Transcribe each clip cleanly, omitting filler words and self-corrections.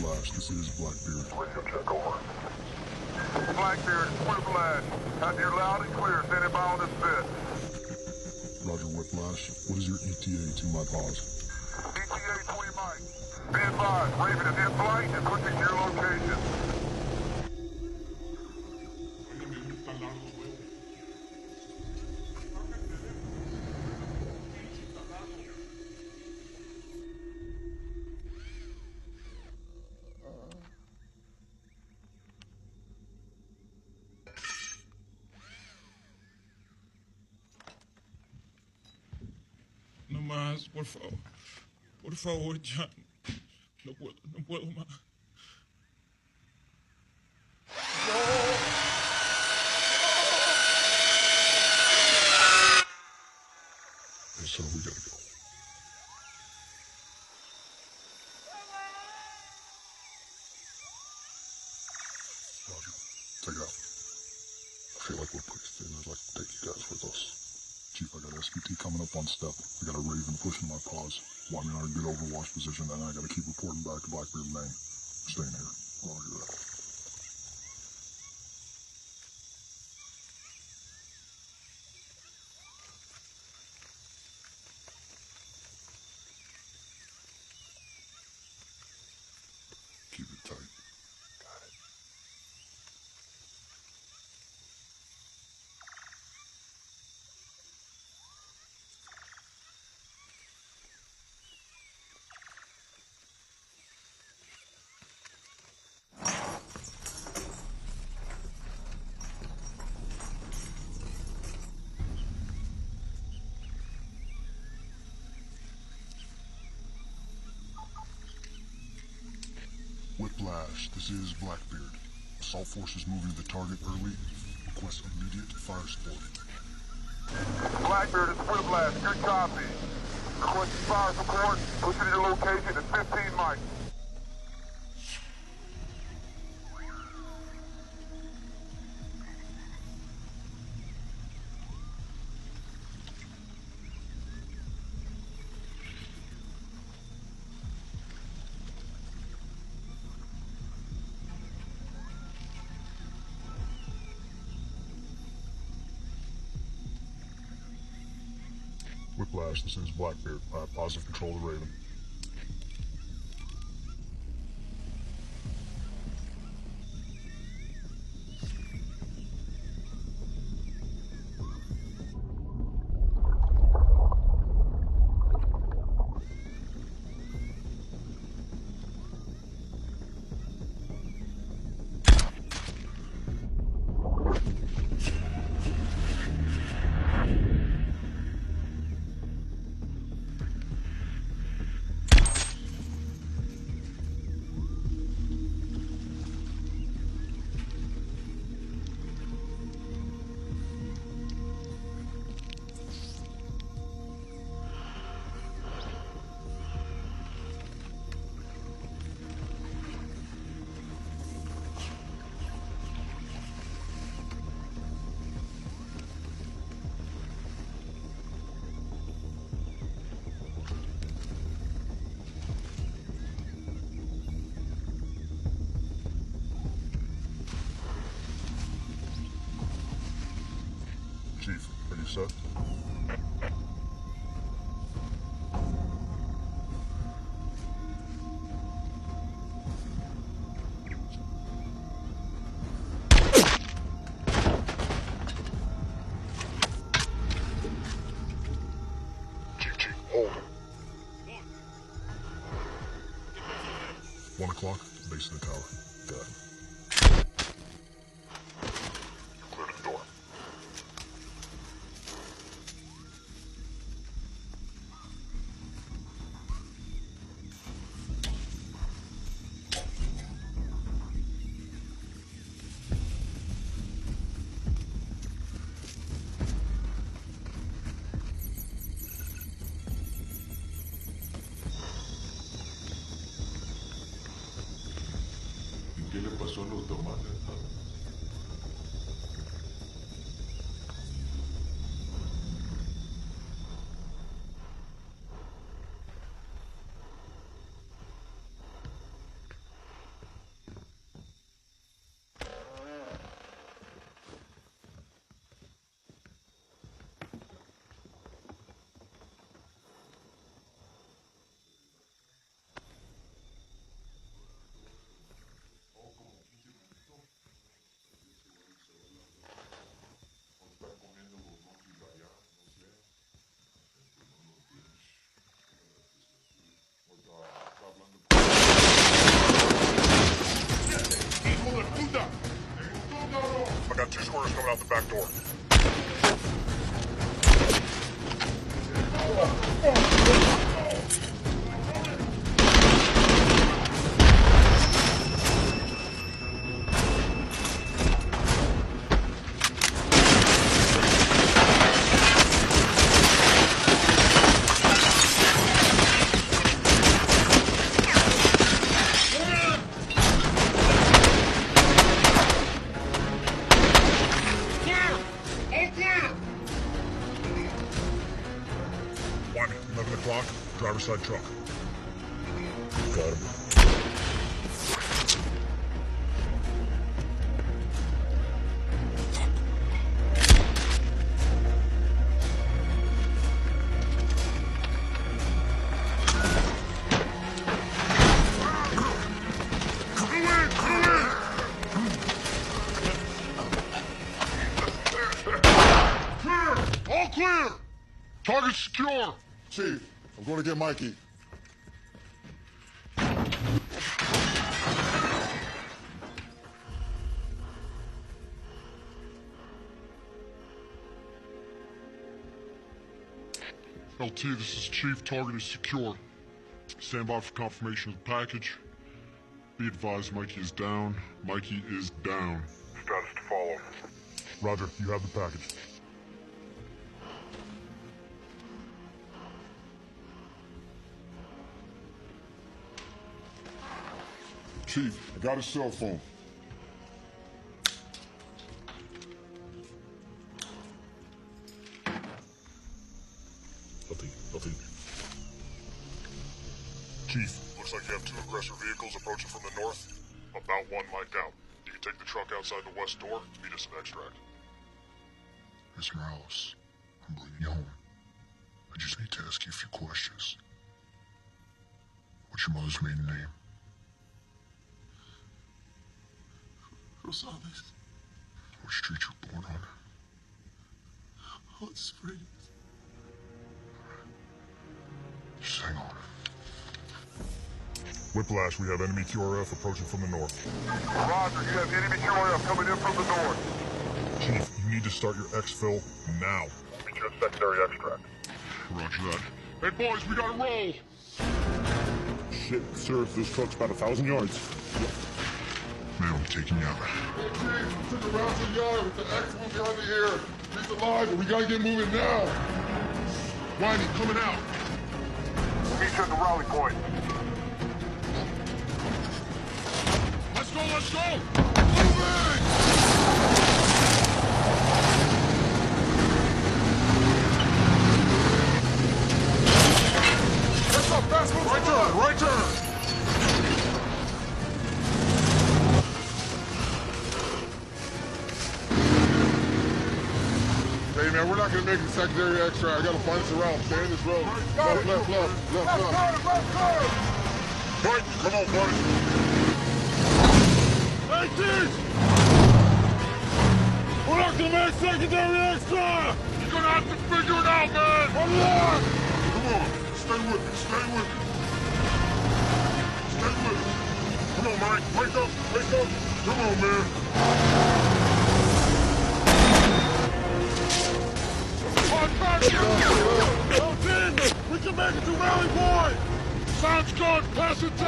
Whiplash, this is Blackbeard. Radio check over. Blackbeard, Whiplash. You're loud and clear. Standing by on this bit. Roger, Whiplash. What is your ETA to my pause? ETA 20 mics. Be advised, Raven is in flight and pushing to your location. No más, por favor, ya. No puedo más. Hey, so we gotta go. Roger, take it out. I feel like we're pretty thin. I'd like to take you guys with us. Chief, I got SPT coming up on step. I got a Raven pushing my paws. Want me in a good overwatch position, and I gotta keep reporting back to Blackbeard Main. I'm staying here. Roger that. Keep it tight. Got it. Whiplash, this is Blackbeard. Assault forces moving to the target early. Request immediate fire support. Blackbeard is Whiplash. Good copy. Requesting fire support. Pushing to your location at 15 mics. Whiplash, this is Blackbeard. I have positive control of the Raven. Chief, are you set? Chief, hold. 1 o'clock, base of the tower. Got it. Clear the door. ¿Qué le pasó a los demás? out the back door. Wyman, 11 o'clock, driver's side truck. Got him. All clear! Target secure! Chief, I'm going to get Mikey. LT, this is Chief. Target is secure. Stand by for confirmation of the package. Be advised, Mikey is down. Mikey is down. Status to follow. Roger, you have the package. Chief, I got his cell phone. Nothing. Chief, looks like you have two aggressor vehicles approaching from the north. About one mic'd out. You can take the truck outside the west door. Meet us in extract. Miss Morales, I'm bringing you home. I just need to ask you a few questions. What's your mother's maiden name? Rosales. What street you were born on? Hot Springs. Just hang on. Whiplash, we have enemy QRF approaching from the north. Roger, you have enemy QRF coming in from the north. Chief, you need to start your exfil now. Meet you at secondary extract. Roger that. Hey boys, we gotta roll! Shit, sir, this truck's about 1,000 yards. Man, I'm taking you out. Okay, took a round to the yard with the X1 behind the air. He's alive, but we gotta get moving now. Whitey, coming out. Meet you at the rally point. Let's go! Moving! What's up, fast move? Right turn! Hey man, we're not gonna make it secondary extra. I gotta find us around. Stay in this road. Left. Mike, come on, buddy. Hey, kids! We're not gonna make secondary extra! You're gonna have to figure it out, man! Unlock! Come on, stay with me. Stay with me. Come on, Mike, wake up. Come on, man. Oh, team! We can make it to Rally Point! Sounds good. Pass it to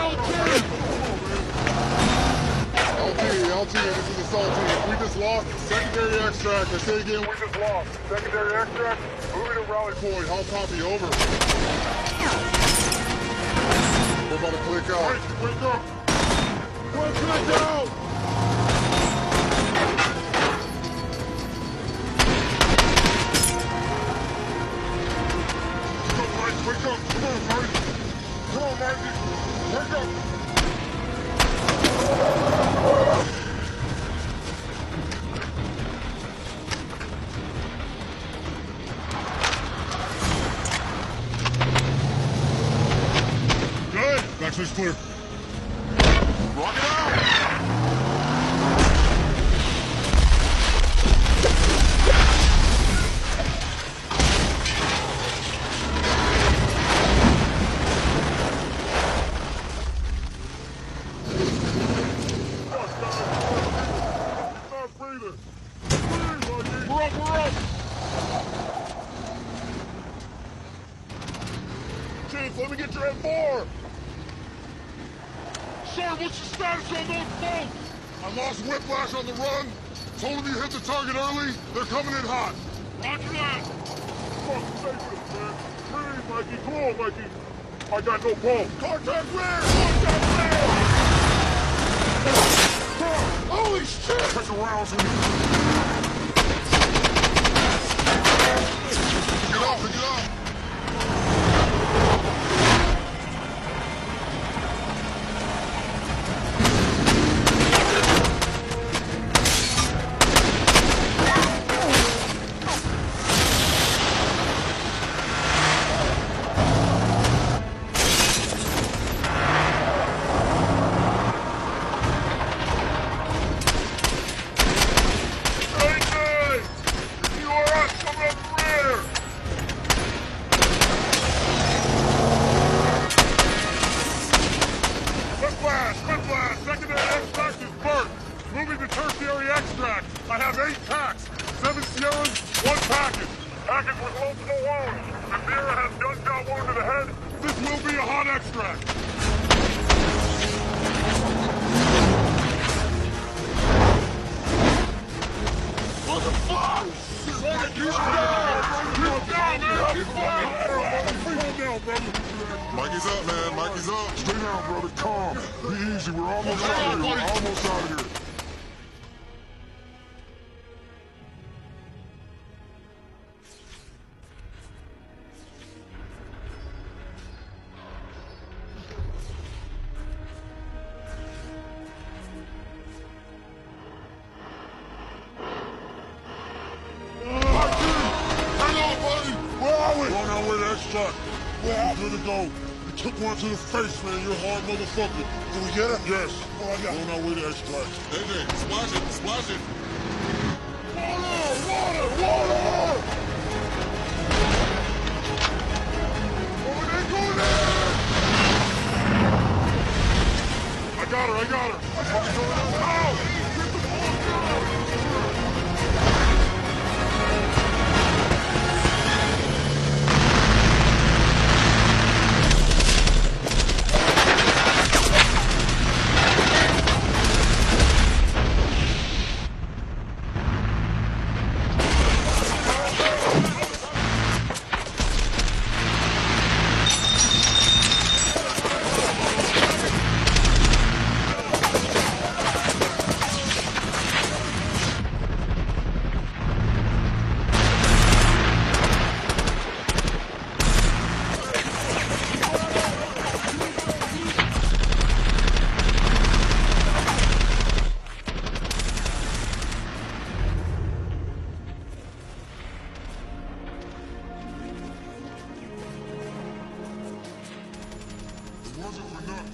LT, this is Assault Team. We just lost secondary extract. I say again, We just lost. Secondary extract, moving to rally point. point. I'll copy over. We're about to click out. wake up. We're click out! Wake up. Come on, Marty. Wake up. Good. Backspace clear. Rock it out! Stop breathing. Breathe, 10-4! Sir, what's the status on those boats? I lost Whiplash on the run. Told him you hit the target early. They're coming in hot. Roger that. Fuck, stay with us, man. Breathe, Mikey. Come on, Mikey. I got no boat. Contact rear! Contact rear! Holy shit! Check around, so Get up, pick it up! Moving to tertiary extract. I have 8 packs. 7 Sierras, 1 package. Package with multiple wounds. If Vera has gunshot wound to the head, this will be a hot extract. What the fuck? Keep down! Keep down, man! Keep down, brother! Mikey's up, man. Mikey's up. Stay down, brother. Calm. Be easy. We're almost out of here. We're almost out of here. Good to go. You took one to the face, man. You're a hard motherfucker. Can we get it? Yes. Oh, I got it. On our way to extract. AJ, splash it, splash it. Water, water, water! Going in, going in! I got her, I got her. Ow! Get the fuck out! Wasn't for nothing.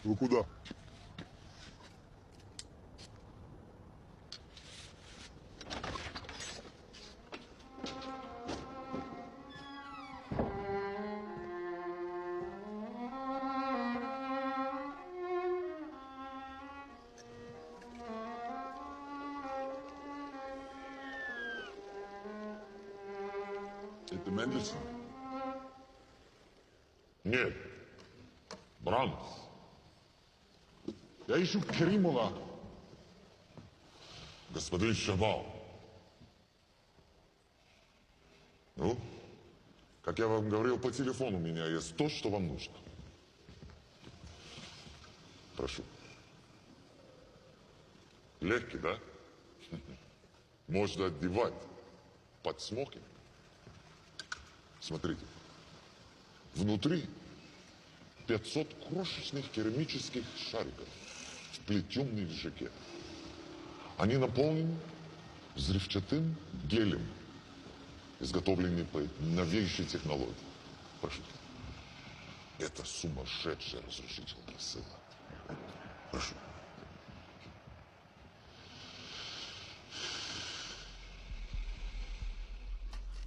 Вы куда? Это Мендельсон? Нет. Бранс. Я ищу Керимова. Господин Шабал. Ну, как я вам говорил по телефону, у меня есть то, что вам нужно. Прошу. Легкий, да? Можно одевать под смокинг. Смотрите. Внутри 500 крошечных керамических шариков, вплетенных в жакет. Они наполнены взрывчатым гелем, изготовленный по новейшей технологии. Прошу. Это сумасшедшая разрушительная сила. Прошу.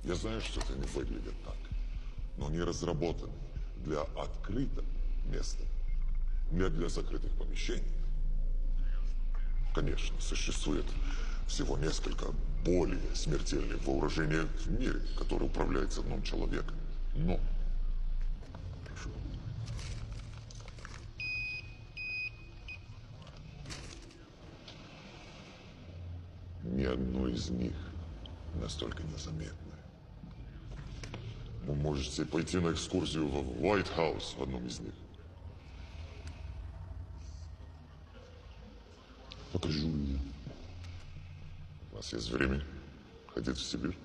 Я знаю, что это не выглядит так, но они разработаны для открытого места, не для закрытых помещений. Конечно, существует всего несколько более смертельных вооружений в мире, которые управляются одним человеком. Но... Прошу. Ни одно из них настолько незаметно. Вы можете пойти на экскурсию в White House в одном из них. Покажу мне. У вас есть время ходить в Сибирь?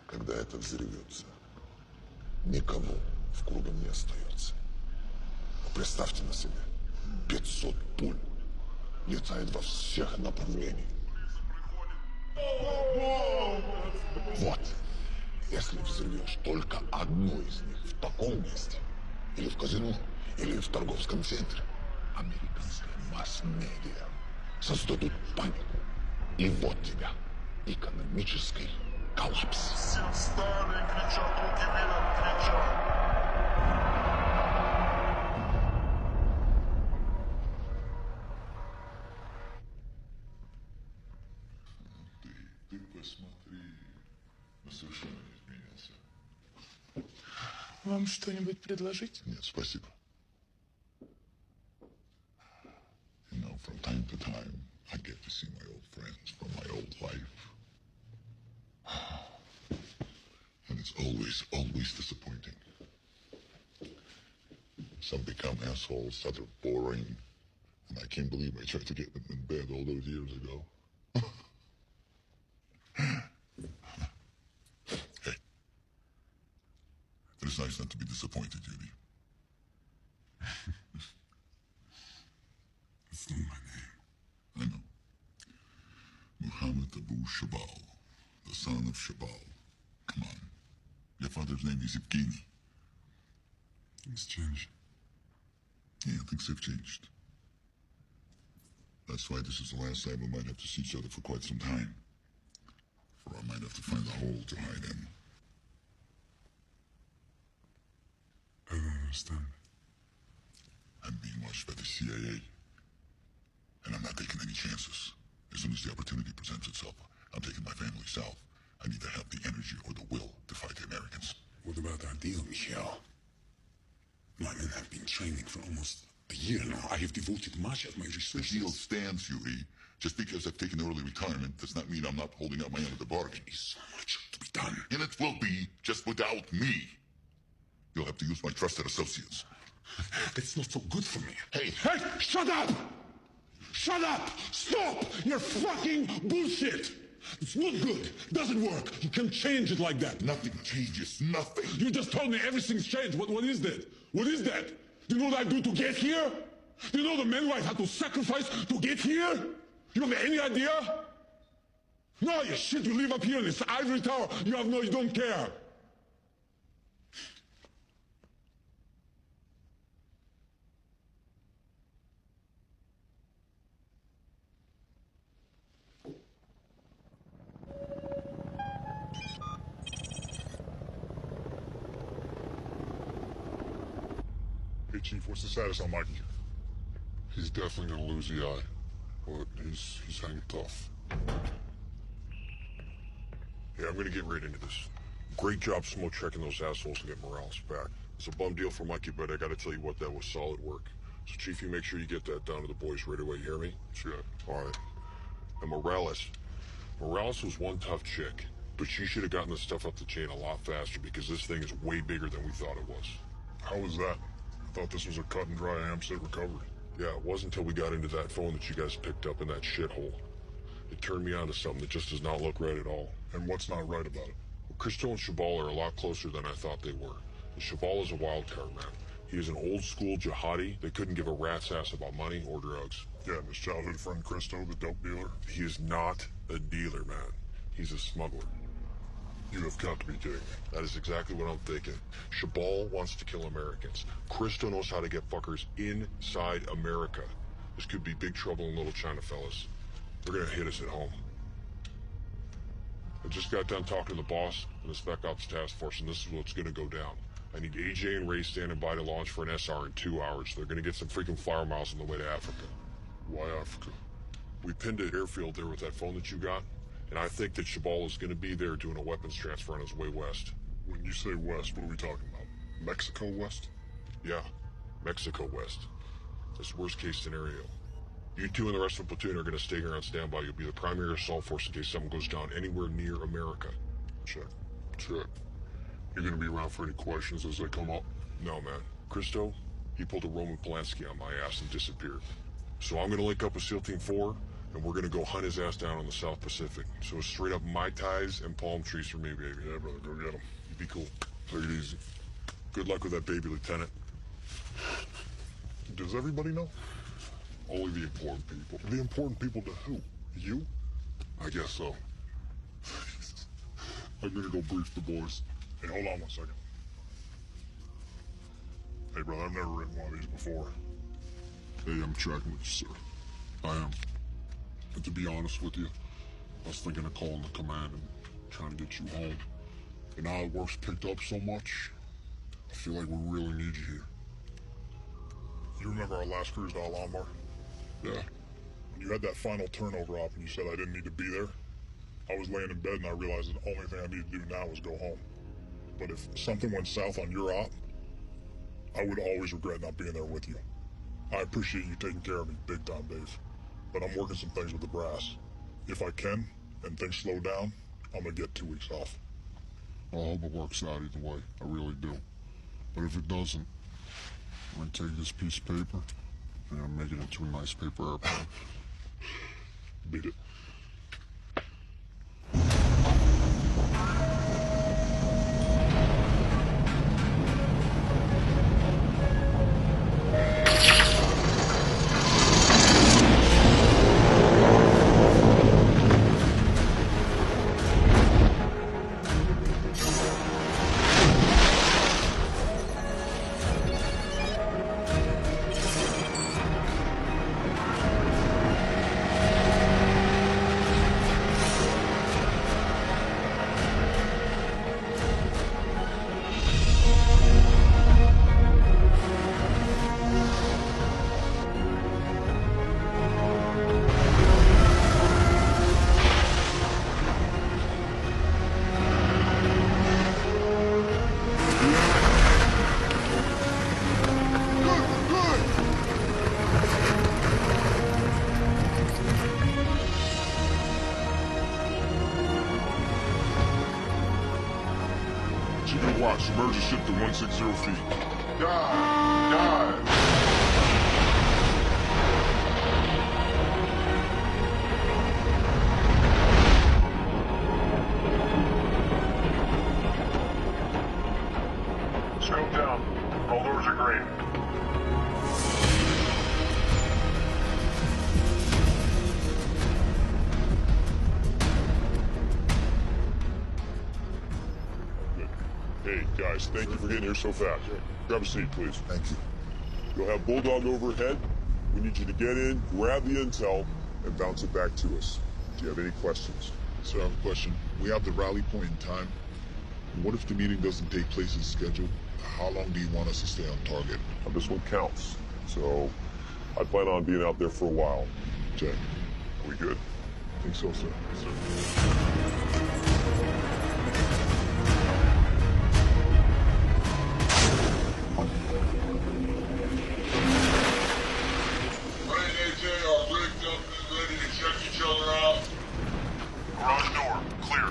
Когда это взорвется, никого в кругом не остается. Представьте на себе, 500 пуль летает во всех направлениях. Вот. Если взорвешь только одну из них в таком месте, или в казино, или в торговском центре, американская масс-медиа создадут панику. И вот тебя, экономический коллапс. Все встали, кричат, руки вверх, кричат. Ты посмотри, на совершенно не изменился. Вам что-нибудь предложить? Нет, спасибо. You know, from time to time, I get to see my old friends from my old life. And it's always disappointing. Some become assholes, others boring. And I can't believe I tried to get them in bed all those years ago. Hey. It is nice not to be disappointed, Judy. That's not my name. I know. Muhammad Abu Shabal, the son of Shabal. Come on. Your father's name is Evgeny. Things changed. Yeah, things have changed. That's why this is the last time we might have to see each other for quite some time. Or I might have to find a hole to hide in. I don't understand. I'm being watched by the CIA. And I'm not taking any chances. As soon as the opportunity presents itself, I'm taking my family south. I need to have the energy or the will to fight the Americans. What about our deal, Michel? My men have been training for almost a year now. I have devoted much of my The resources. deal stands, Yuri. Just because I've taken early retirement does not mean I'm not holding out my end of the bargain. There is so much to be done. And it will be, just without me. You'll have to use my trusted associates. It's not so good for me. Hey, Hey, shut up! Shut up! Stop! You're fucking bullshit! It's not good. Doesn't work. You can change it like that. nothing changes, nothing. You just told me everything's changed. What is that? What is that? Do you know what I do to get here? Do you know the men I had to sacrifice to get here? You have any idea? No, you shit, you live up here in this ivory tower. You don't care. Chief, what's the status on Mikey? He's definitely gonna lose the eye, but he's hanging tough. Yeah, I'm gonna get right into this. Great job smoke checking those assholes and get Morales back. It's a bum deal for Mikey, but I gotta tell you what, that was solid work. So Chief, you make sure you get that down to the boys right away, you hear me? Sure. Alright. And Morales was one tough chick, but she should have gotten the stuff up the chain a lot faster because this thing is way bigger than we thought it was. How was that? I thought this was a cut and dry AMSIT recovery. Yeah, it wasn't until we got into that phone that you guys picked up in that shithole. It turned me on to something that just does not look right at all. And what's not right about it? Well, Christo and Shabal are a lot closer than I thought they were. And Shabal is a wild card, man. He is an old-school jihadi that couldn't give a rat's ass about money or drugs. Yeah, and his childhood friend Christo, the dope dealer? He is not a dealer, man. He's a smuggler. You have got to be kidding me. That is exactly what I'm thinking. Shabal wants to kill Americans. Christo knows how to get fuckers inside America. This could be big trouble in Little China, fellas. They're gonna hit us at home. I just got done talking to the boss and the Spec Ops Task Force, and this is what's gonna go down. I need AJ and Ray standing by to launch for an SR in 2 hours. They're gonna get some freaking flyer miles on the way to Africa. Why Africa? We pinned an airfield there with that phone that you got, and I think that Shabal is gonna be there doing a weapons transfer on his way west. When you say west, what are we talking about? Mexico west? Yeah, Mexico west. That's worst case scenario. You two and the rest of the platoon are going to stay here on standby. You'll be the primary assault force in case something goes down anywhere near America. Check. You're gonna be around for any questions as they come up? No, man. Christo, he pulled a Roman Polanski on my ass and disappeared. So I'm going to link up with SEAL Team 4, and we're going to go hunt his ass down in the South Pacific. So it's straight up Mai Tais and palm trees for me, baby. Yeah, brother, go get him. You be cool. Take it easy. Good luck with that baby, Lieutenant. Does everybody know? Only the important people. The important people to who? You? I guess so. I'm gonna go brief the boys. Hey, hold on 1 second. Hey, brother, I've never written one of these before. Hey, I'm tracking with you, sir. I am. And to be honest with you, I was thinking of calling the command and trying to get you home. And now that work's picked up so much, I feel like we really need you here. You remember our last cruise to Al-Anbar? Yeah. When you had that final turnover op and you said I didn't need to be there, I was laying in bed and I realized the only thing I need to do now is go home. But if something went south on your op, I would always regret not being there with you. I appreciate you taking care of me big time, Dave. But I'm working some things with the brass. If I can, and things slow down, I'm gonna get 2 weeks off. I hope it works out either way. I really do. But if it doesn't, I'm gonna take this piece of paper and I'm make it into a nice paper airplane. Beat it. Watch, submerge the ship to 160 feet. Dive! Scope down. All doors are green. Hey, guys, thank you for getting here so fast. Grab a seat, please. Thank you. You'll have Bulldog overhead. We need you to get in, grab the intel, and bounce it back to us. Do you have any questions? Sir, I have a question. We have the rally point in time. What if the meeting doesn't take place as scheduled? How long do you want us to stay on target? Now, this one counts, so I plan on being out there for a while. Check. Are we good? Think so, sir. Yes, sir. Ray and AJ are rigged up and ready to check each other out. Garage door, clear.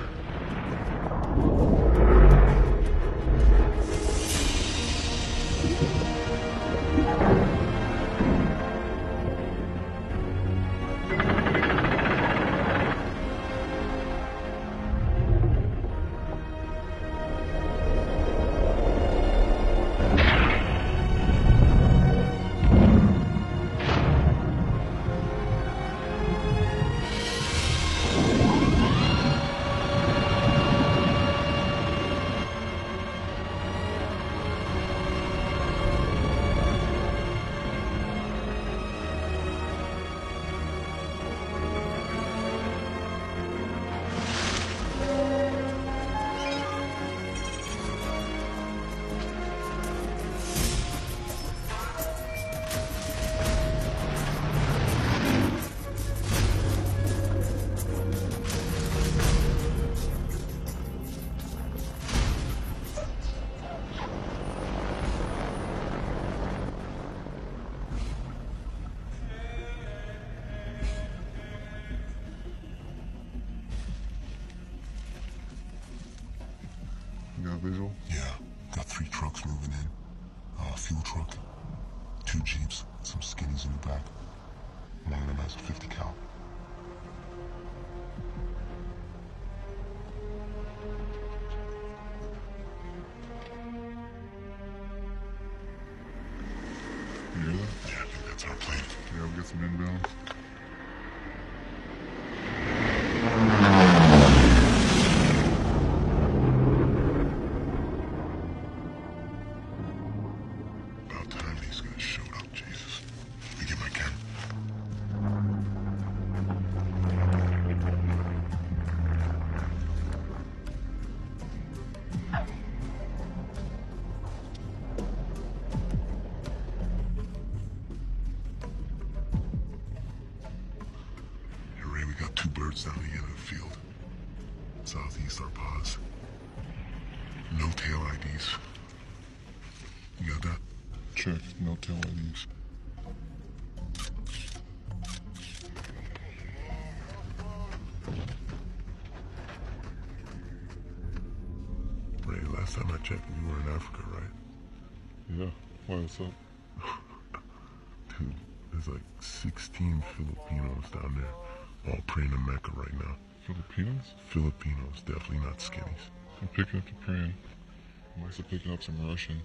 You got a visual? Yeah, got 3 trucks moving in. A fuel truck, 2 Jeeps, some skinnies in the back. One of them has a 50 cal. You hear that? Yeah, I think that's our plane. Yeah, we'll get some inbound. About time these guys showed up, Jesus. Let me get my camera. Hey, Ray, we got 2 birds down the end of the field. Southeast our pause. No tail IDs. You got that? Check. No tail IDs. Ray, last time I checked, you were in Africa, right? Yeah. Why, what's up? Dude, there's like 16 Filipinos down there, all praying to Mecca right now. Filipinos? Filipinos, definitely not skinnies. I'm picking up the praying. I'm also picking up some Russian.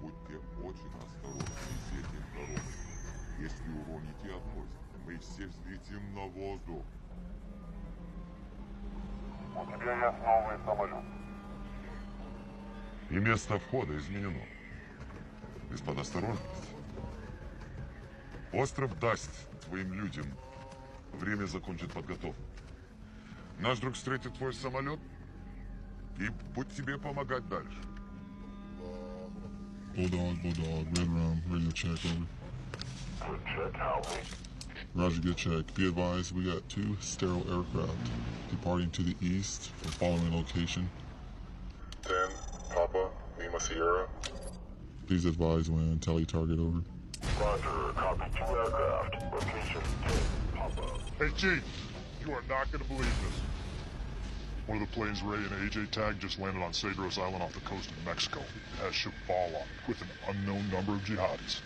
Будьте очень осторожны с этим дорогой. Если уроните одну, мы все взлетим на воздух. У тебя есть новый самолет. И место входа изменено. Господа, осторожность. Остров даст твоим людям время закончить подготовку. Наш друг встретит твой самолет и будет тебе помогать дальше. Bulldog, red round, radio check, over. Good check, Howie. Roger, good check. Be advised, we got 2 sterile aircraft departing to the east for following location. 10, Papa, Lima Sierra. Please advise when tally target over. Roger, copy 2 aircraft. Location 10, Papa. Hey, Chief, you are not going to believe this. One of the planes Ray and AJ tagged just landed on Cedros Island off the coast of Mexico. It has Shabal on it, with an unknown number of jihadis.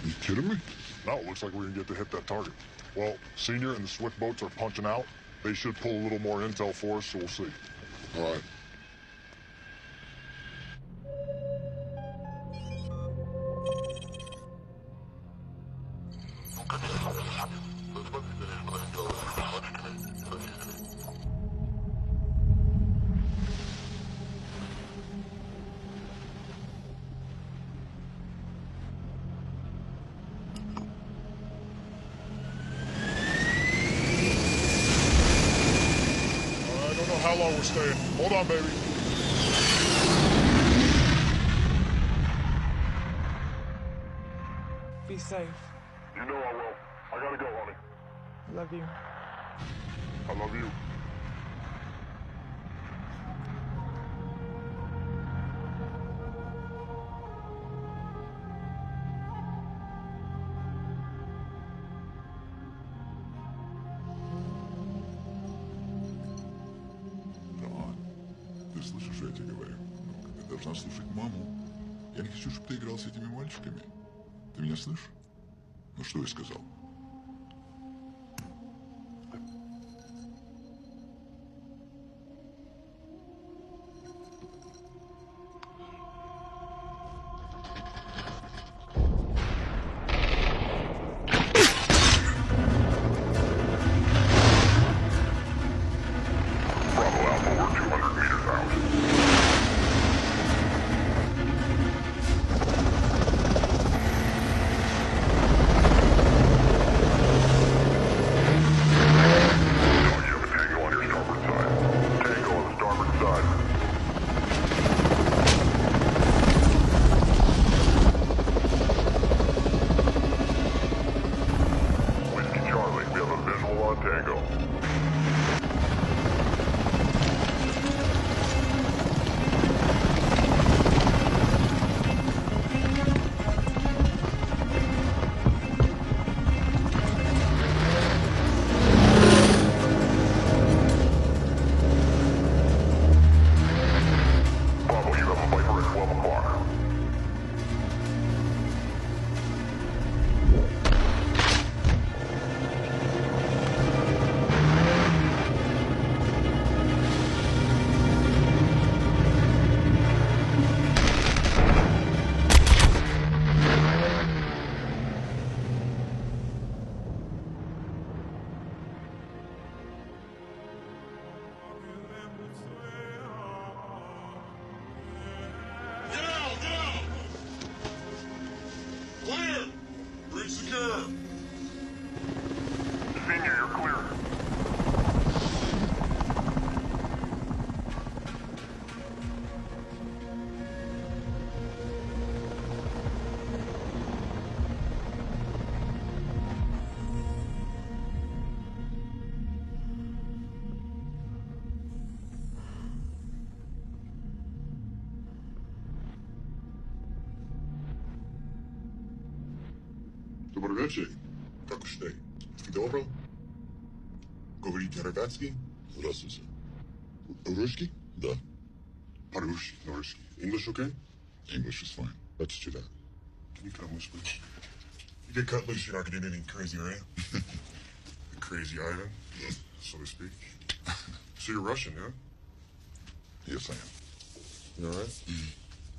Are you kidding me? Now it looks like we're going to get to hit that target. Well, Senior and the Swift boats are punching out. They should pull a little more intel for us, so we'll see. All right. I don't know how long we're staying. Hold on, baby. safe. You know I will. I gotta go, honey. Love you. I love you. Да. Ты слышишь, что я тебе говорю? Ты должна слушать маму. Я не хочу, чтобы ты играл с этими мальчиками. Ты меня слышишь? Ну что я сказал? Bravo Alpha, we're 200 meters out. No, you have a tango on your starboard side. Tango on the starboard side. Whiskey Charlie, we have a visual on Tango. Bravo, you have a Viper at 12 o'clock. Get out! Get out! Clear! Bridge secure! Senior, you're clear. Добрый вечер. Как уж ты? Ты добро? Говорите ребятский? Здравствуйте. Русский? Да. По-русски, на русский. English okay? English is fine. Let's do that. Can you cut loose, please? You get cut loose, you're not gonna do anything crazy, right? The crazy Ivan, so to speak. So you're Russian, yeah? Yes, I am. You alright?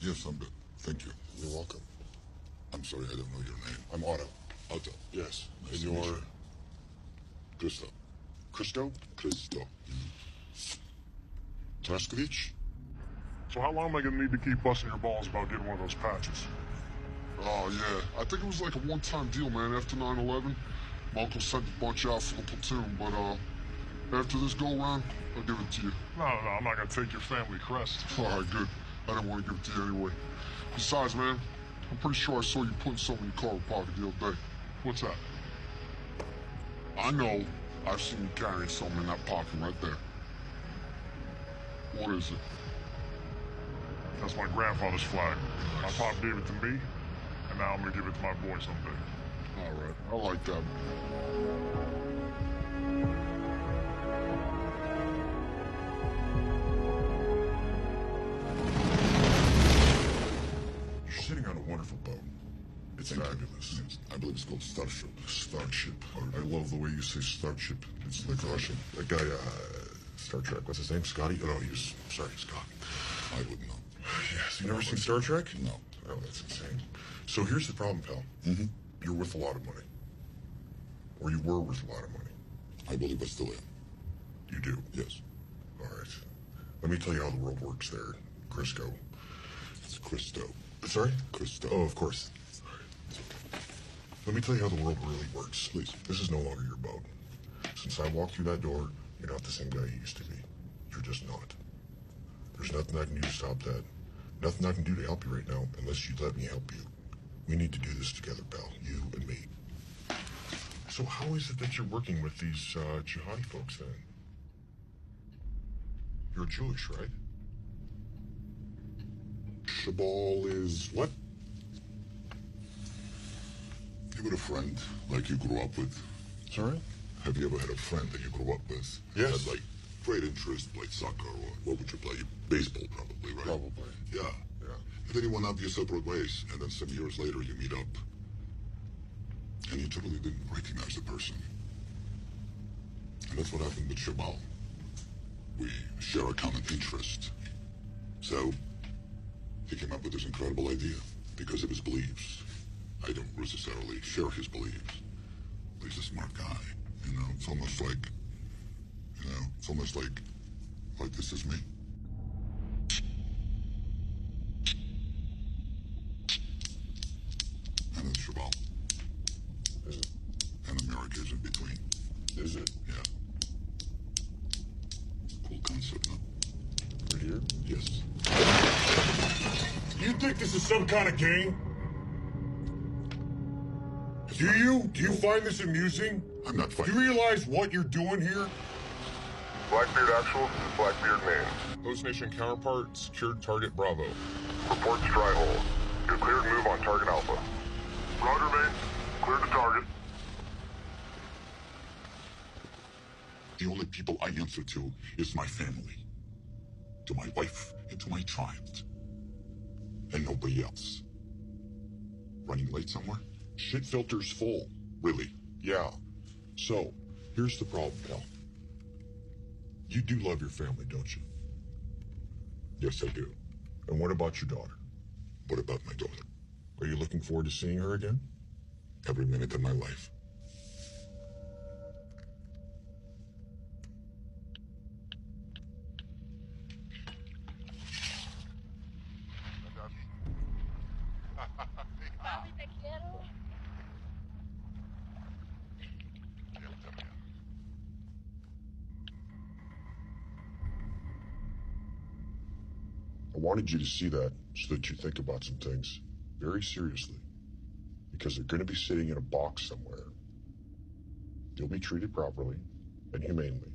Yes, I'm good. Thank you. You're welcome. I'm sorry, I don't know your name. I'm Otto. Otto. Yes. And you're... Christo. Christo? Christo. Traskovich? So how long am I gonna need to keep busting your balls about getting one of those patches? Oh, yeah. I think it was like a one-time deal, man. After 9/11, my uncle sent a bunch out for the platoon, but, after this go-round, I'll give it to you. No, I'm not gonna take your family crest. All right, good. I didn't want to give it to you anyway. Besides, man, I'm pretty sure I saw you putting something in your cargo pocket the other day. What's that? I know. I've seen you carrying something in that pocket right there. What is it? That's my grandfather's flag. My pop gave it to me, and now I'm gonna give it to my boy someday. All right. I like that. You're sitting on a wonderful boat. It's fabulous. I believe it's called Starship. Starship. I love the way you say Starship. It's like Russian. That guy, Star Trek, what's his name? Scotty? Oh, no, sorry, Scott. I wouldn't know. Yes, you never seen Star Trek? No. Oh, that's insane. So here's the problem, pal. Mm-hmm. You're worth a lot of money. Or you were worth a lot of money. I believe I still am. You do? Yes. All right. Let me tell you how the world works there, Crisco. It's Christo. Sorry? Christo. Oh, of course. It's okay. Let me tell you how the world really works. Please. This is no longer your boat. Since I walked through that door, you're not the same guy you used to be. You're just not. There's nothing I can do to stop that. Nothing I can do to help you right now, unless you let me help you. We need to do this together, pal. You and me. So how is it that you're working with these jihadi folks then? You're Jewish, right? Shabal is what? You got a friend like you grew up with? Sorry? Have you ever had a friend that you grew up with? Yes. Had, like, great interest, played soccer, or what would you play? Baseball, probably, right? Probably. Yeah. Yeah. And then you went off your separate ways, and then some years later you meet up. And you totally didn't recognize the person. And that's what happened with Shabal. We share a common interest. So, he came up with this incredible idea because of his beliefs. I don't necessarily share his beliefs. But he's a smart guy. You know, it's almost like, like this is me. And it's Shabal. Is it? And America is in between. Is it? Yeah. Cool concept, no? Right here? Yes. You think this is some kind of game? Do you? Do you find this amusing? I'm not Do fighting. you realize what you're doing here? Blackbeard actual, this is Blackbeard main. Host Nation counterpart, secured target Bravo. Report to dry hole. You're cleared to move on target Alpha. Roger, main. Cleared to target. The only people I answer to is my family. To my wife and to my child. And nobody else. Running late somewhere? Shit filter's full. Really? Yeah. So, here's the problem, pal. You do love your family, don't you? Yes, I do. And what about your daughter? What about my daughter? Are you looking forward to seeing her again? Every minute of my life. Papi, te quiero. I wanted you to see that so that you think about some things very seriously. Because they're going to be sitting in a box somewhere. You'll be treated properly and humanely.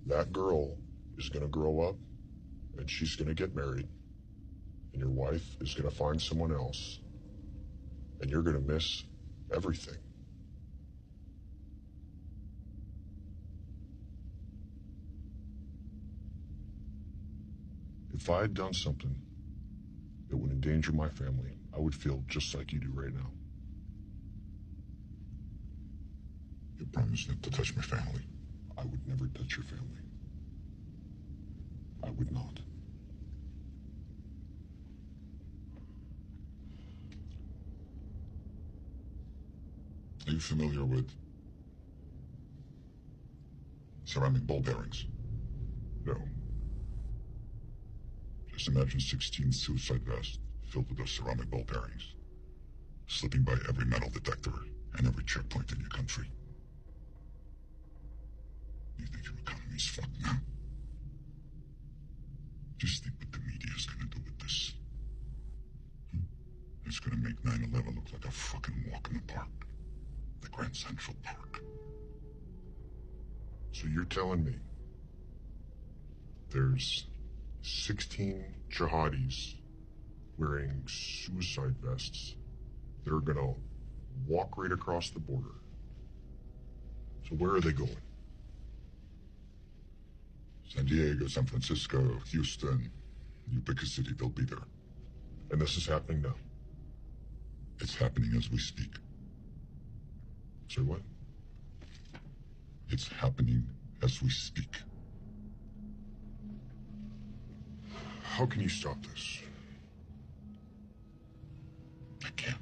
That girl is going to grow up and she's going to get married. And your wife is going to find someone else. And you're going to miss everything. If I had done something that would endanger my family, I would feel just like you do right now. You promised not to touch my family. I would never touch your family. I would not. Are you familiar with ceramic ball bearings? No. Just imagine 16 suicide vests filled with those ceramic ball bearings, slipping by every metal detector and every checkpoint in your country. You think your economy's fucked now? Just think what the media's gonna do with this. It's gonna make 9/11 look like a fucking walk in the park. The Grand Central Park. So you're telling me there's 16 jihadis wearing suicide vests that are gonna walk right across the border. So where are they going? San Diego, San Francisco, Houston. You pick a city, they'll be there. And this is happening now. It's happening as we speak. Say what? It's happening as we speak. How can you stop this? I can't.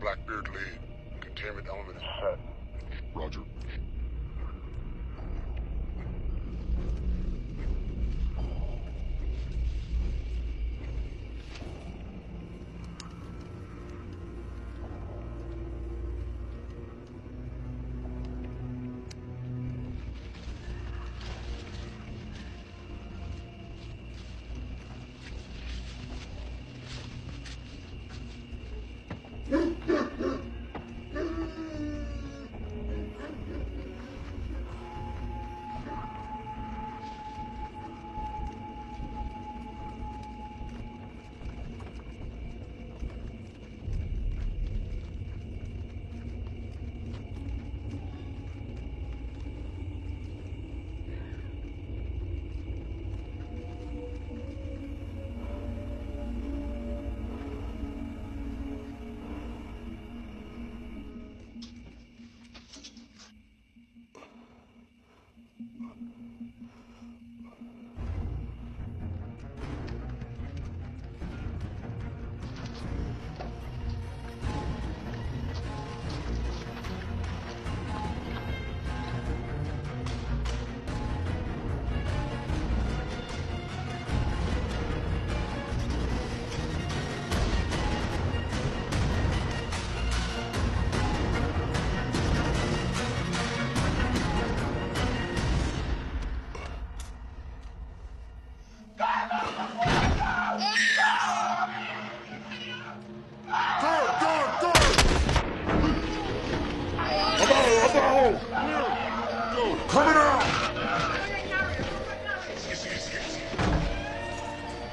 Blackbeard lead. Containment element is set. Roger.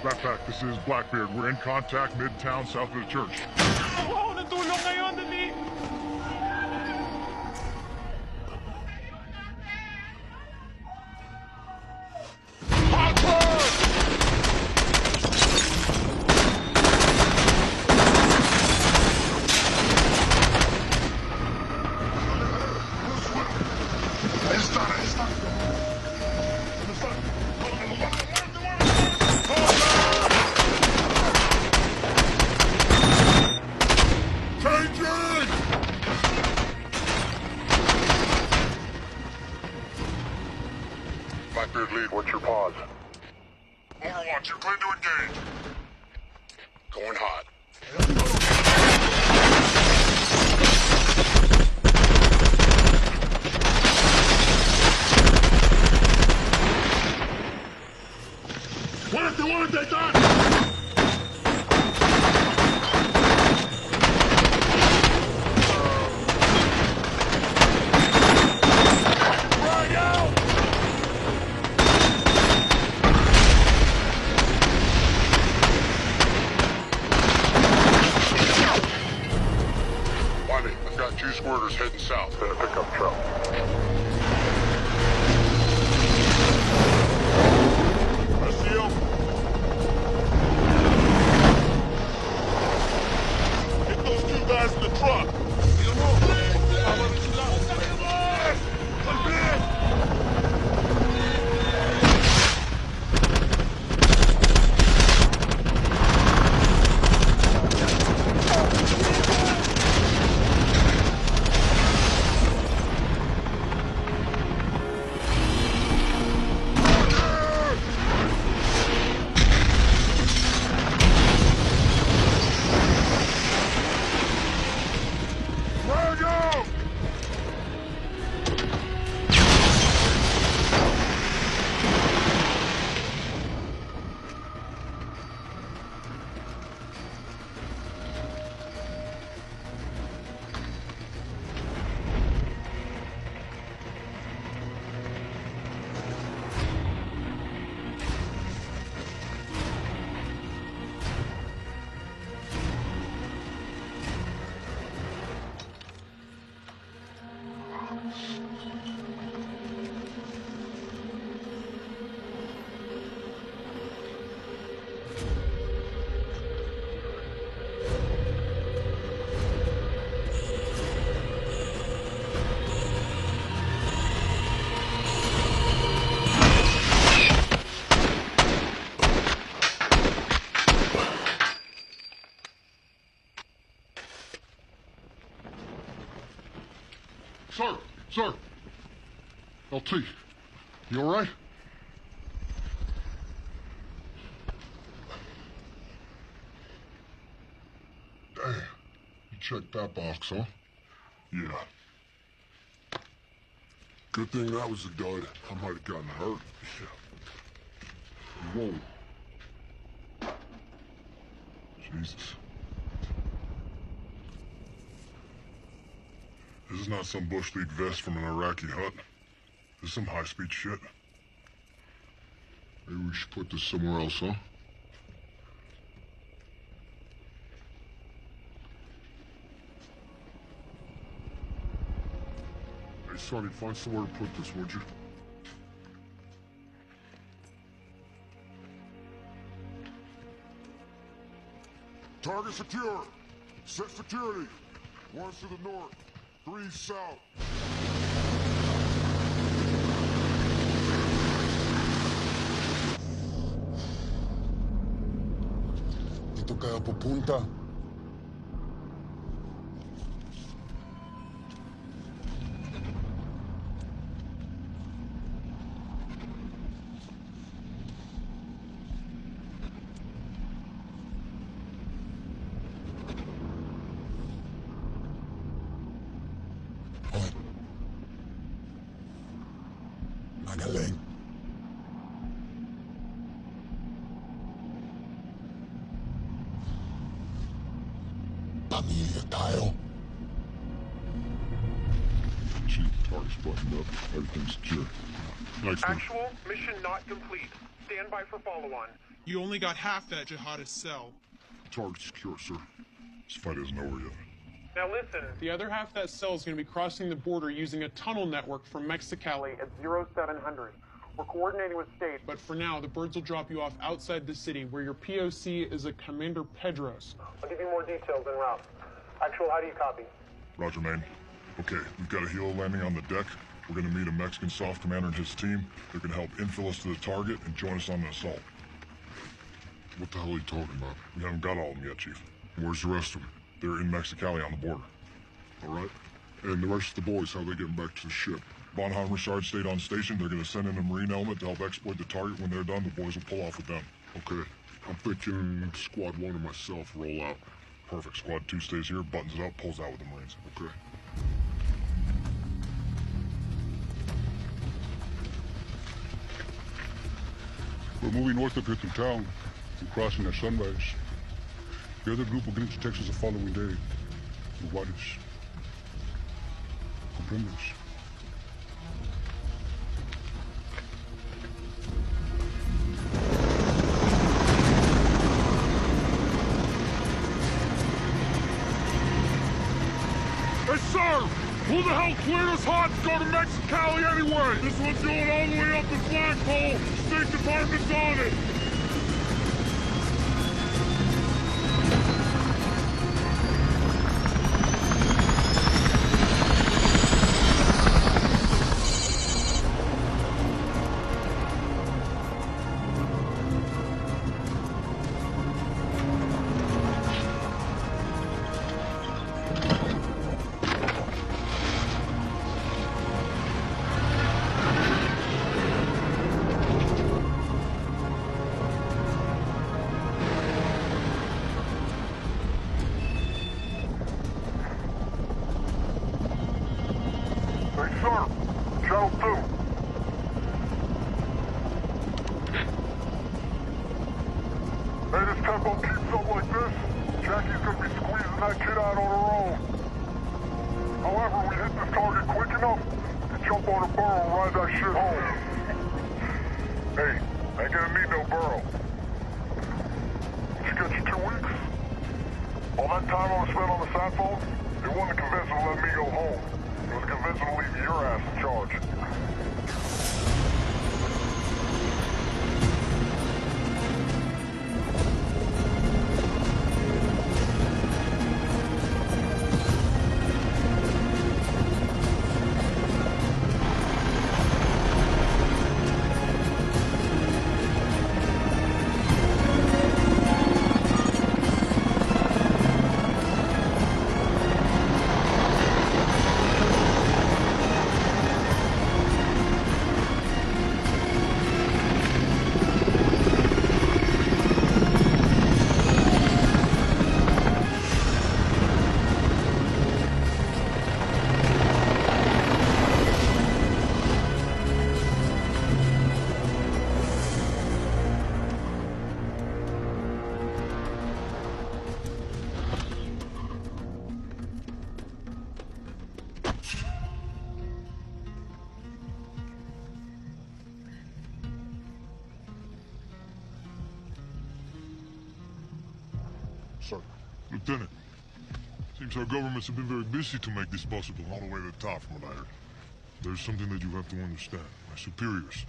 Backpack, this is Blackbeard. We're in contact midtown south of the church. Wow, natulong ngayon, dali! Blackbeard lead, what's your pause? Overwatch, you clear to engage. Going hot. Muerte, Titan! I've got 2 squirters heading south in a pickup truck. I see him. Get those 2 guys in the truck. Sir! Sir! LT, you alright? Damn. You checked that box, huh? Yeah. Good thing that was a dud. I might have gotten hurt. Yeah. Whoa. Jesus. This is not some Bush League vest from an Iraqi hut. This is some high-speed shit. Maybe we should put this somewhere else, huh? Hey, Sonny, find somewhere to put this, would you? Target secure. Set security. 1 to the north. 3 south. Dito kayo pupunta. Magaling. Pamilya tayo. Chief, target's buttoned up. Everything's secure. Nice one. Actual, mission not complete. Stand by for follow-on. You only got half that jihadist cell. Target's secure, sir. This fight isn't over yet. Now listen, the other half of that cell is going to be crossing the border using a tunnel network from Mexicali at 0700. We're coordinating with state, but for now, the birds will drop you off outside the city, where your POC is a Commander Pedros. I'll give you more details en route. Actual, how do you copy? Roger, man. Okay, we've got a helo landing on the deck. We're gonna meet a Mexican soft commander and his team. They're gonna help infill us to the target and join us on the assault. What the hell are you talking about? We haven't got all of them yet, Chief. Where's the rest of them? They're in Mexicali on the border. All right. And the rest of the boys, how are they getting back to the ship? Bonhomme Richard stayed on station. They're gonna send in a Marine element to help exploit the target. When they're done, the boys will pull off with them. Okay. I'm thinking Squad 1 and myself roll out. Perfect. Squad 2 stays here, buttons it up, pulls out with the Marines. Okay. We're moving north of here through town. We're crossing at sunrise. The other group will get into Texas the following day. What is? Comprendes? Hey, sir! Who the hell cleared us hot to go to Mexicali anyway? This one's going all the way up the flagpole. State Department's on it. Lieutenant, seems our governments have been very busy to make this possible. All the way to the top from what I heard. There's something that you have to understand. My superiors,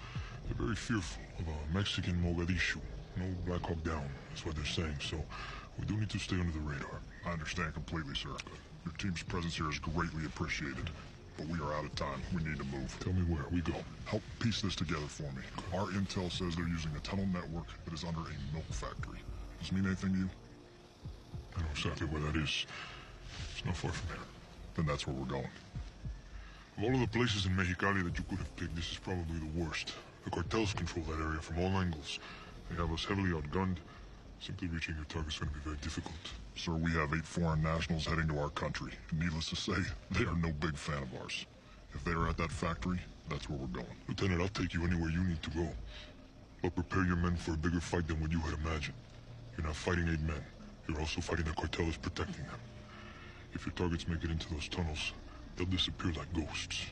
they're very fearful of a Mexican Mogadishu. No Black Hawk Down, that's what they're saying, so we do need to stay under the radar. I understand completely, sir. Your team's presence here is greatly appreciated. But we are out of time. We need to move. Tell me where we go. Help piece this together for me. Our intel says they're using a tunnel network that is under a milk factory. Does this mean anything to you? I know exactly where that is. It's not far from here. Then that's where we're going. Of all of the places in Mexicali that you could have picked, this is probably the worst. The cartels control that area from all angles. They have us heavily outgunned. Simply reaching your target's going to be very difficult. Sir, we have 8 foreign nationals heading to our country. And needless to say, they are no big fan of ours. If they are at that factory, that's where we're going. Lieutenant, I'll take you anywhere you need to go. But prepare your men for a bigger fight than what you had imagined. You're not fighting 8 men. You're also fighting the cartel that's protecting them. If your targets make it into those tunnels, they'll disappear like ghosts.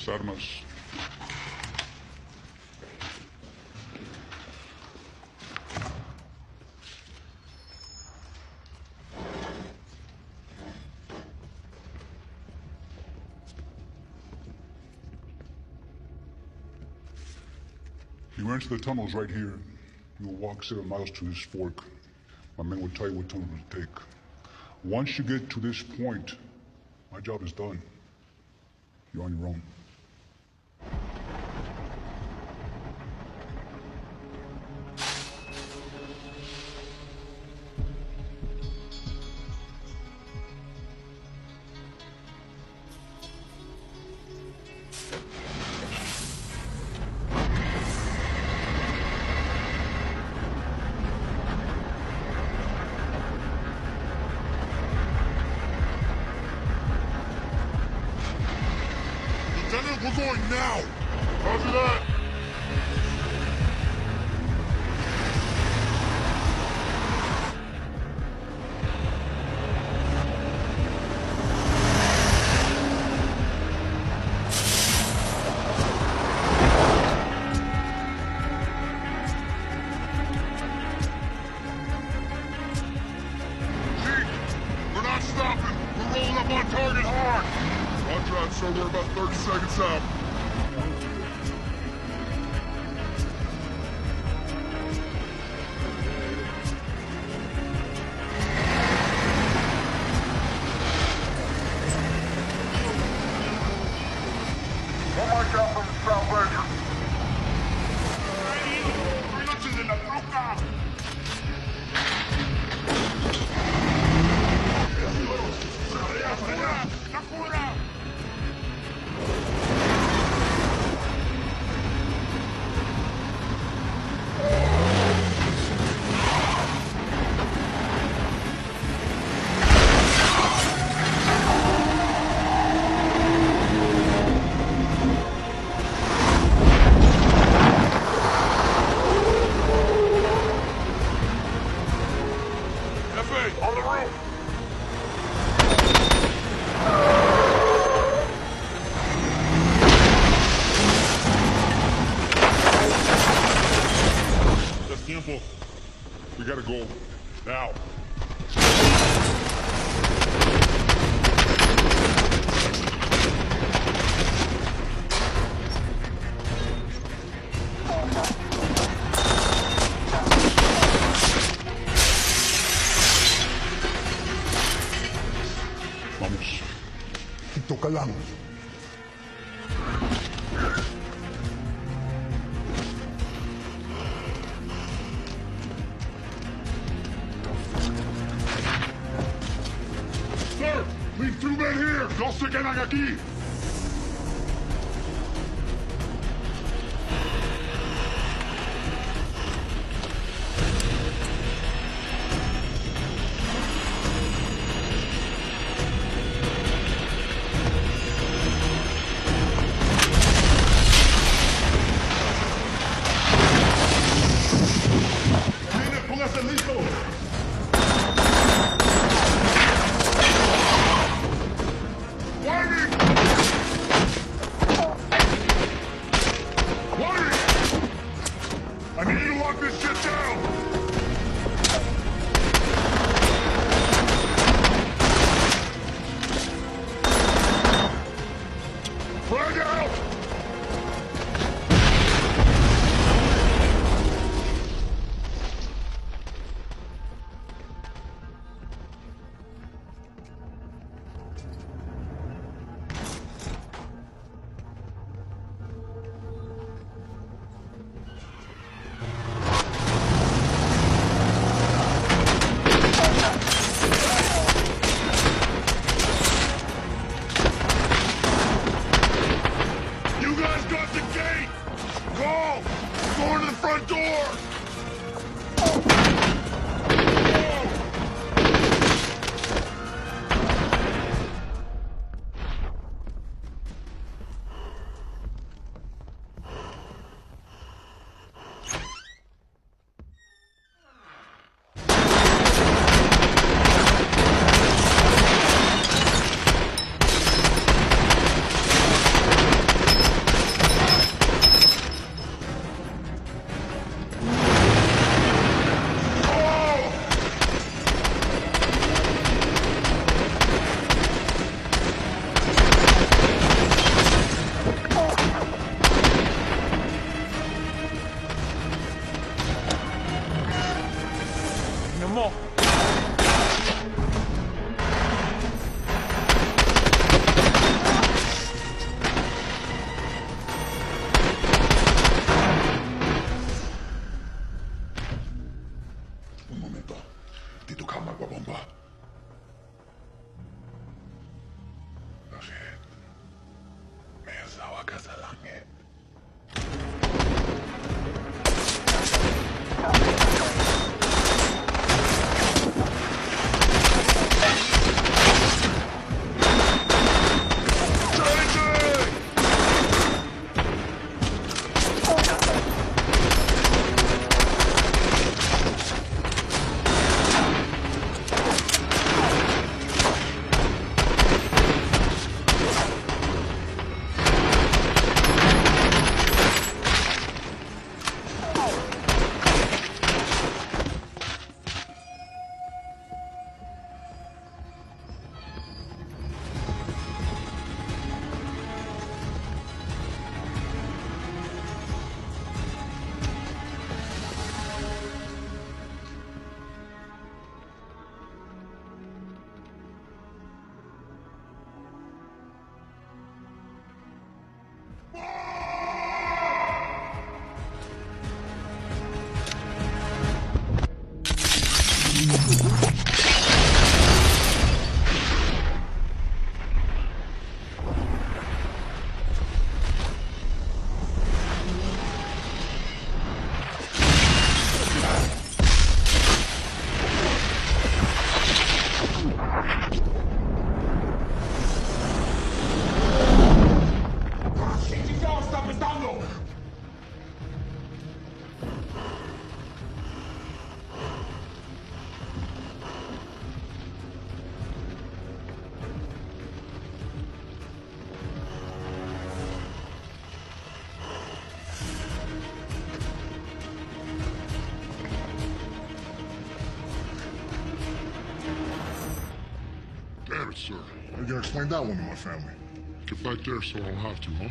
Armas. You enter the tunnels right here. You'll walk 7 miles to this fork. My men will tell you what tunnel to take. Once you get to this point, my job is done. You're on your own. Lieutenant, we're going now! Roger that! We're not stopping! We're rolling up on target hard! Roger that, sir. We're about 30 seconds out. We gotta go. Now. Vamos. Dito ka lang. Sir, leave 2 men here. No se quedan aquí. Viene, póngase listo. Warning! Warning! I need you to lock this shit down! Frag out! You guys got the gate! Go! Going to the front door! sir. You gotta explain that one to my family. Get back there so I don't have to, huh?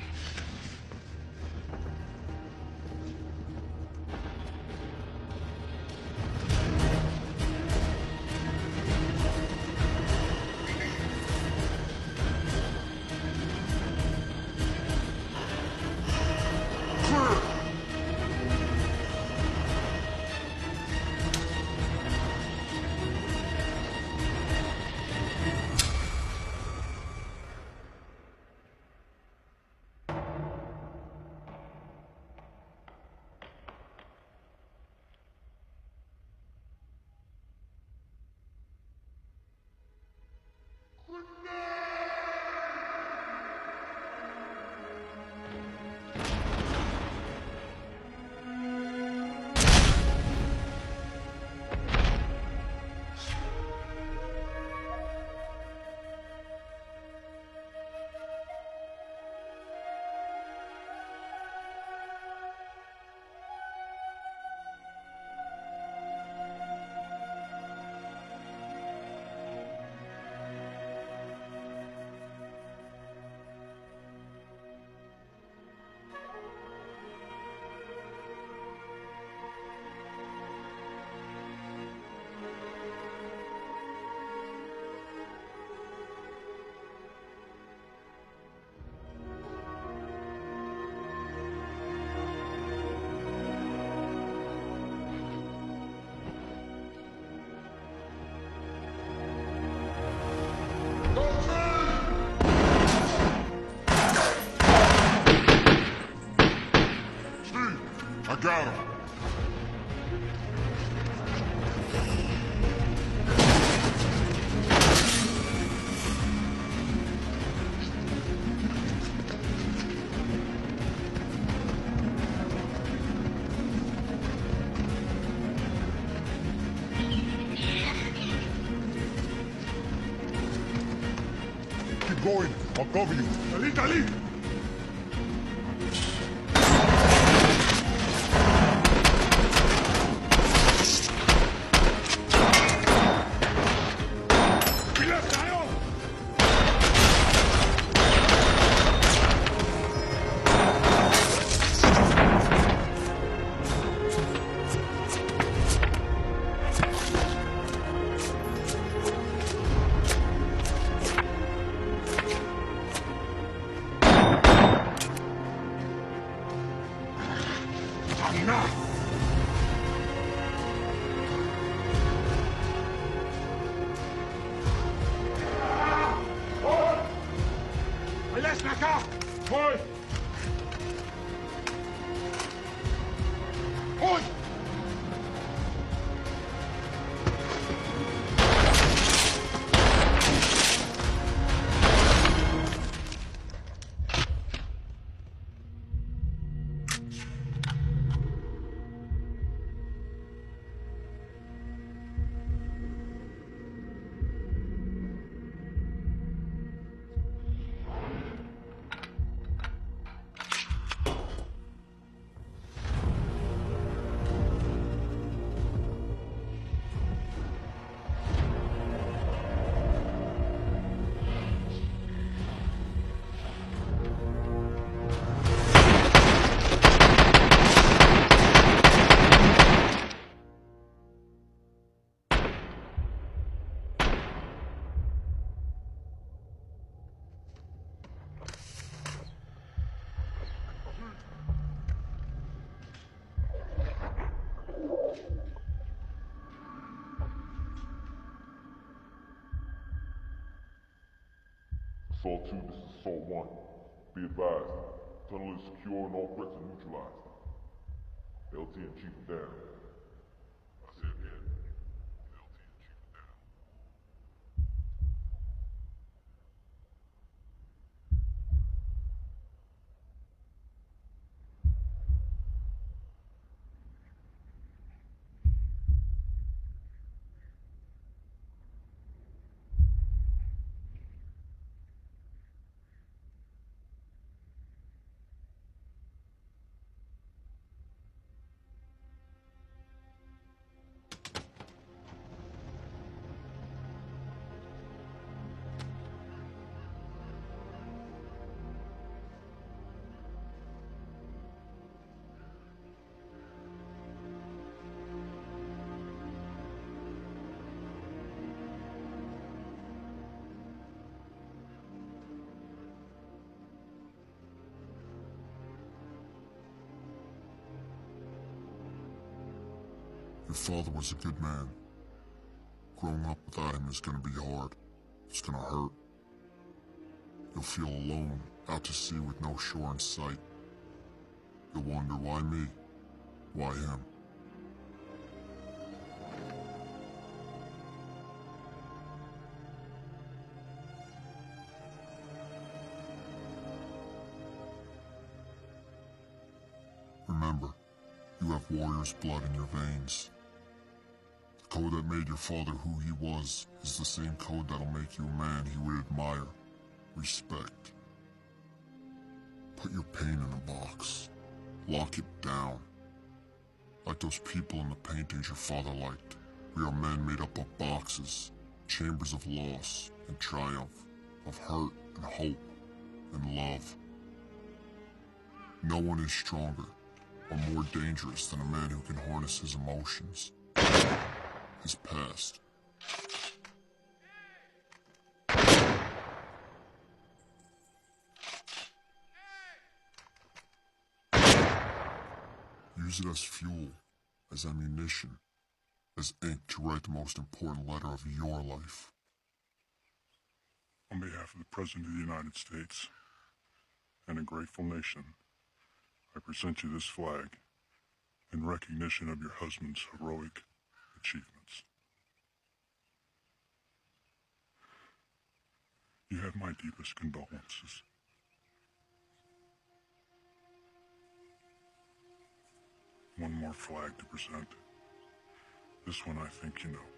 I got him. Keep going. I'll cover you. Ali, Ali! Assault 2, this is Assault 1. Be advised, tunnel is secure and all threats are neutralized. LT and Chief are down. I say again, LT and Chief are down. Your father was a good man. Growing up without him is gonna be hard. It's gonna hurt. You'll feel alone, out to sea with no shore in sight. You'll wonder, why me? Why him? Remember, you have warrior's blood in your veins. The code that made your father who he was is the same code that'll make you a man he would admire, respect. Put your pain in a box. Lock it down. Like those people in the paintings your father liked. We are men made up of boxes, chambers of loss and triumph, of hurt and hope and love. No one is stronger or more dangerous than a man who can harness his emotions, his past. Use it as fuel, as ammunition, as ink to write the most important letter of your life. On behalf of the President of the United States and a grateful nation, I present you this flag in recognition of your husband's heroic achievements. You have my deepest condolences. One more flag to present. This one I think you know.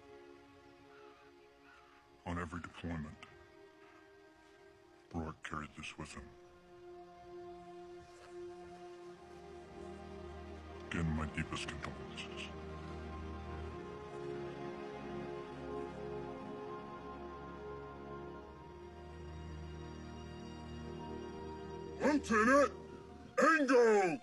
On every deployment, Rourke carried this with him. Again, my deepest condolences. Lieutenant Ango!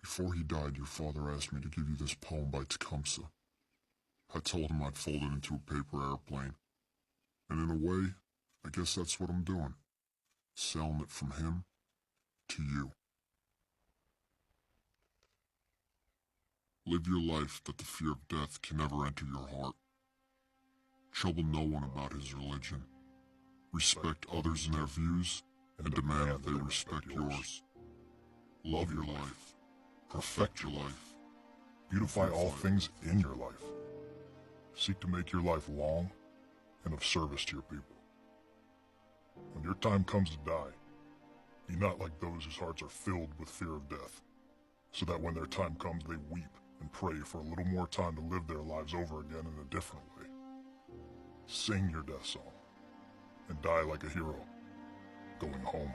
Before he died, your father asked me to give you this poem by Tecumseh. I told him I'd fold it into a paper airplane. And in a way, I guess that's what I'm doing. Selling it from him to you. Live your life that the fear of death can never enter your heart. Trouble no one about his religion. Respect others and their views, and demand that they respect yours. Love your life. Perfect your life. Beautify all things in your life. Seek to make your life long and of service to your people. When your time comes to die, be not like those whose hearts are filled with fear of death, so that when their time comes they weep and pray for a little more time to live their lives over again in a different way. Sing your death song and die like a hero, going home.